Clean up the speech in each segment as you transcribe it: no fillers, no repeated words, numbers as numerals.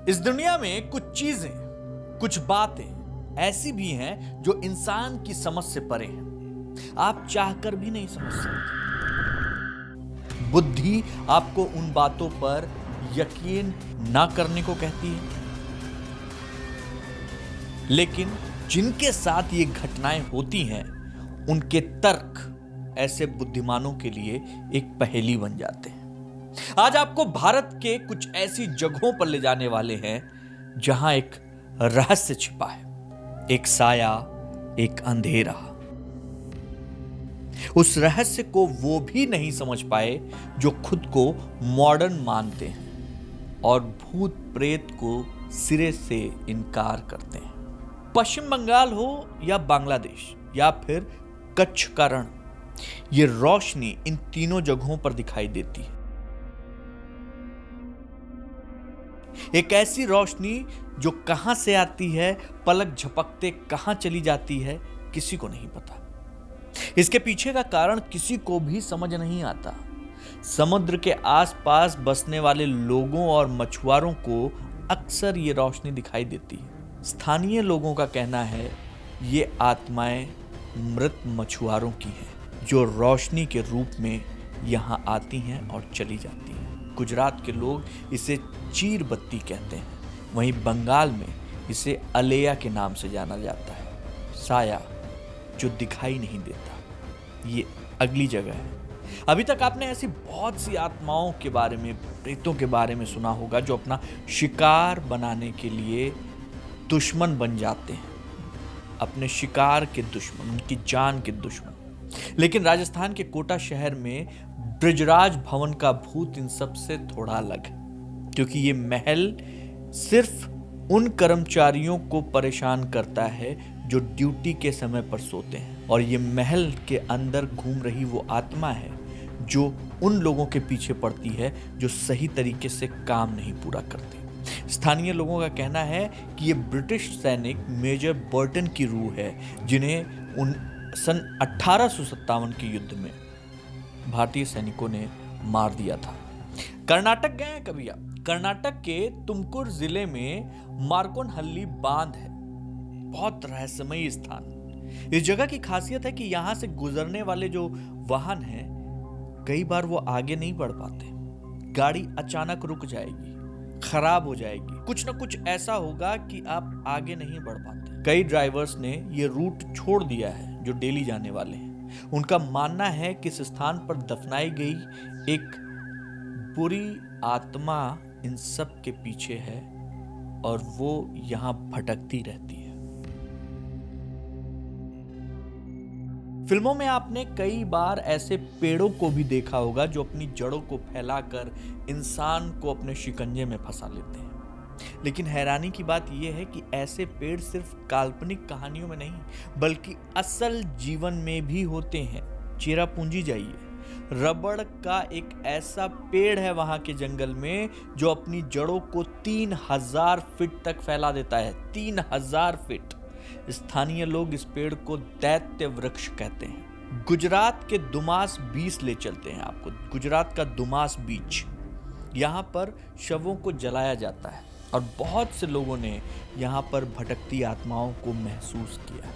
इस दुनिया में कुछ चीजें, कुछ बातें ऐसी भी हैं जो इंसान की समझ से परे हैं। आप चाहकर भी नहीं समझ सकते। बुद्धि आपको उन बातों पर यकीन ना करने को कहती है, लेकिन जिनके साथ ये घटनाएं होती हैं, उनके तर्क ऐसे बुद्धिमानों के लिए एक पहेली बन जाते हैं। आज आपको भारत के कुछ ऐसी जगहों पर ले जाने वाले हैं जहां एक रहस्य छिपा है, एक साया, एक अंधेरा। उस रहस्य को वो भी नहीं समझ पाए जो खुद को मॉडर्न मानते हैं और भूत प्रेत को सिरे से इनकार करते हैं। पश्चिम बंगाल हो या बांग्लादेश या फिर कच्छ का रण, ये रोशनी इन तीनों जगहों पर दिखाई देती है। एक ऐसी रोशनी जो कहां से आती है, पलक झपकते कहां चली जाती है, किसी को नहीं पता। इसके पीछे का कारण किसी को भी समझ नहीं आता। समुद्र के आसपास बसने वाले लोगों और मछुआरों को अक्सर ये रोशनी दिखाई देती है। स्थानीय लोगों का कहना है ये आत्माएं मृत मछुआरों की हैं, जो रोशनी के रूप में यहां आती हैं और चली जाती हैं। गुजरात के लोग इसे चीर बत्ती कहते हैं, वहीं बंगाल में इसे अलेया के नाम से जाना जाता है। साया जो दिखाई नहीं देता, ये अगली जगह है। अभी तक आपने ऐसी बहुत सी आत्माओं के बारे में, प्रेतों के बारे में सुना होगा जो अपना शिकार बनाने के लिए दुश्मन बन जाते हैं, अपने शिकार के दुश्मन, उनकी जान के दुश्मन। लेकिन राजस्थान के कोटा शहर में ब्रिजराज भवन का भूत इन सब से थोड़ा अलग है, क्योंकि ये महल सिर्फ उन कर्मचारियों को परेशान करता है जो ड्यूटी के समय पर सोते हैं, और ये महल के अंदर घूम रही वो आत्मा है जो उन लोगों के पीछे पड़ती है जो सही तरीके से काम नहीं पूरा करते। स्थानीय लोगों का कहना है कि ये ब्रिटिश सैनिक मेजर बर्टन की रूह है, जिन्हें सन 1857 के युद्ध में भारतीय सैनिकों ने मार दिया था। कर्नाटक गए हैं कभी आप? कर्नाटक के तुमकुर जिले में मार्कोनहल्ली बांध है, बहुत रहस्यमयी स्थान। इस जगह की खासियत है कि यहां से गुजरने वाले जो वाहन हैं, कई बार वो आगे नहीं बढ़ पाते। गाड़ी अचानक रुक जाएगी, खराब हो जाएगी, कुछ ना कुछ ऐसा होगा कि आप आगे नहीं बढ़ पाते। कई ड्राइवर्स ने ये रूट छोड़ दिया है जो डेली जाने वाले हैं। उनका मानना है कि इस स्थान पर दफनाई गई एक बुरी आत्मा इन सब के पीछे है और वो यहां भटकती रहती है। फिल्मों में आपने कई बार ऐसे पेड़ों को भी देखा होगा जो अपनी जड़ों को फैलाकर इंसान को अपने शिकंजे में फंसा लेते हैं। लेकिन हैरानी की बात यह है कि ऐसे पेड़ सिर्फ काल्पनिक कहानियों में नहीं, बल्कि असल जीवन में भी होते हैं। चेरापूंजी जाइए, रबड़ का एक ऐसा पेड़ है वहां के जंगल में जो अपनी जड़ों को 3000 फीट तक फैला देता है। 3000 फीट। स्थानीय लोग इस पेड़ को दैत्य वृक्ष कहते हैं। गुजरात के दुमास बीच ले चलते हैं आपको। गुजरात का दुमास बीच, यहां पर शवों को जलाया जाता है और बहुत से लोगों ने यहां पर भटकती आत्माओं को महसूस किया।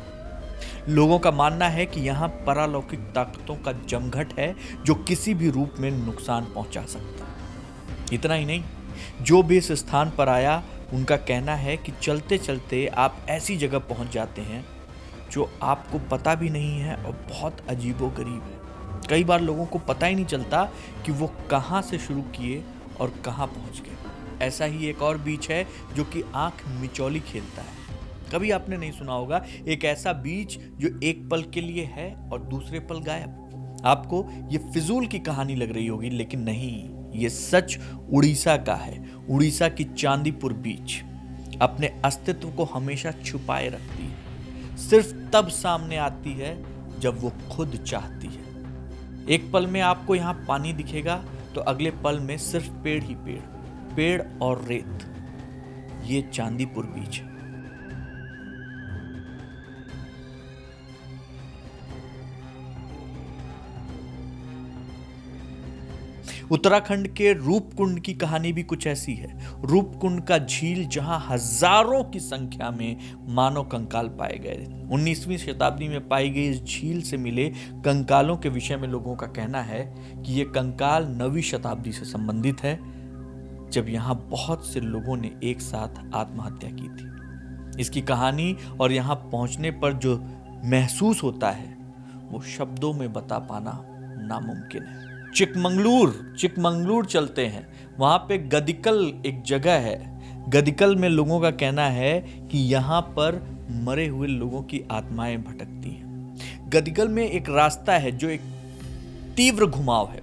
लोगों का मानना है कि यहां परालौकिक ताकतों का जमघट है जो किसी भी रूप में नुकसान पहुंचा सकता है। इतना ही नहीं, जो भी इस स्थान पर आया, उनका कहना है कि चलते चलते आप ऐसी जगह पहुंच जाते हैं जो आपको पता भी नहीं है और बहुत अजीबोगरीब है। कई बार लोगों को पता ही नहीं चलता कि वो कहां से शुरू किए और कहां पहुंच गए। ऐसा ही एक और बीच है जो कि आंख मिचौली खेलता है। कभी आपने नहीं सुना होगा एक ऐसा बीच जो एक पल के लिए है और दूसरे पल गायब। आपको ये फिजूल की कहानी लग रही होगी, लेकिन नहीं, ये सच उड़ीसा का है। उड़ीसा की चांदीपुर बीच अपने अस्तित्व को हमेशा छुपाए रखती है। सिर्फ तब सामने आती है जब वो खुद चाहती है। एक पल में आपको यहाँ पानी दिखेगा तो अगले पल में सिर्फ पेड़ ही पेड़, पेड़ और रेत। ये चांदीपुर बीच है। उत्तराखंड के रूपकुंड की कहानी भी कुछ ऐसी है। रूपकुंड का झील जहां हजारों की संख्या में मानव कंकाल पाए गए। 19वीं शताब्दी में पाई गई इस झील से मिले कंकालों के विषय में लोगों का कहना है कि ये कंकाल 9वीं शताब्दी से संबंधित है, जब यहां बहुत से लोगों ने एक साथ आत्महत्या की थी। इसकी कहानी और यहां पहुंचने पर जो महसूस होता है वो शब्दों में बता पाना नामुमकिन है। चिकमंगलूर चलते हैं। वहां पे गदिकल एक जगह है। गदिकल में लोगों का कहना है कि यहां पर मरे हुए लोगों की आत्माएं भटकती हैं। गदिकल में एक रास्ता है जो एक तीव्र घुमाव है,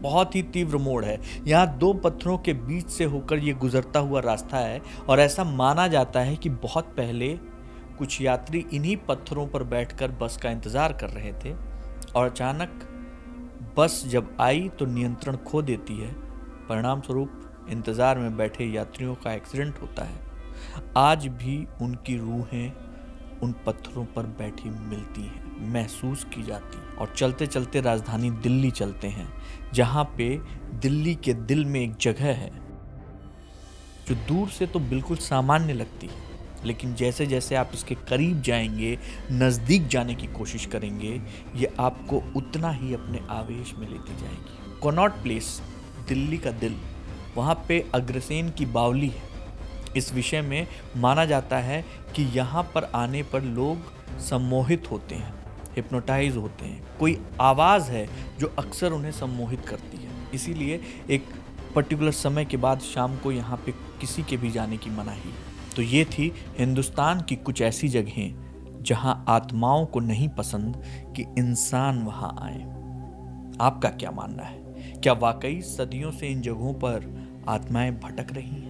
बहुत ही तीव्र मोड़ है। यहाँ दो पत्थरों के बीच से होकर ये गुजरता हुआ रास्ता है और ऐसा माना जाता है कि बहुत पहले कुछ यात्री इन्हीं पत्थरों पर बैठकर बस का इंतजार कर रहे थे और अचानक बस जब आई तो नियंत्रण खो देती है। परिणाम स्वरूप इंतजार में बैठे यात्रियों का एक्सीडेंट होता है। आज भी उनकी रूहें उन पत्थरों पर बैठी मिलती हैं, महसूस की जाती हैं। और चलते चलते राजधानी दिल्ली चलते हैं, जहां पे दिल्ली के दिल में एक जगह है जो दूर से तो बिल्कुल सामान्य लगती है, लेकिन जैसे जैसे आप इसके करीब जाएंगे, नज़दीक जाने की कोशिश करेंगे, ये आपको उतना ही अपने आवेश में लेती जाएगी। कनॉट प्लेस, दिल्ली का दिल, वहाँ पे अग्रसेन की बावली है। इस विषय में माना जाता है कि यहाँ पर आने पर लोग सम्मोहित होते हैं, हिप्नोटाइज होते हैं। कोई आवाज़ है जो अक्सर उन्हें सम्मोहित करती है, इसीलिए एक पर्टिकुलर समय के बाद शाम को यहाँ पे किसी के भी जाने की मनाही है। तो ये थी हिंदुस्तान की कुछ ऐसी जगहें जहां आत्माओं को नहीं पसंद कि इंसान वहां आए। आपका क्या मानना है? क्या वाकई सदियों से इन जगहों पर आत्माएं भटक रही हैं?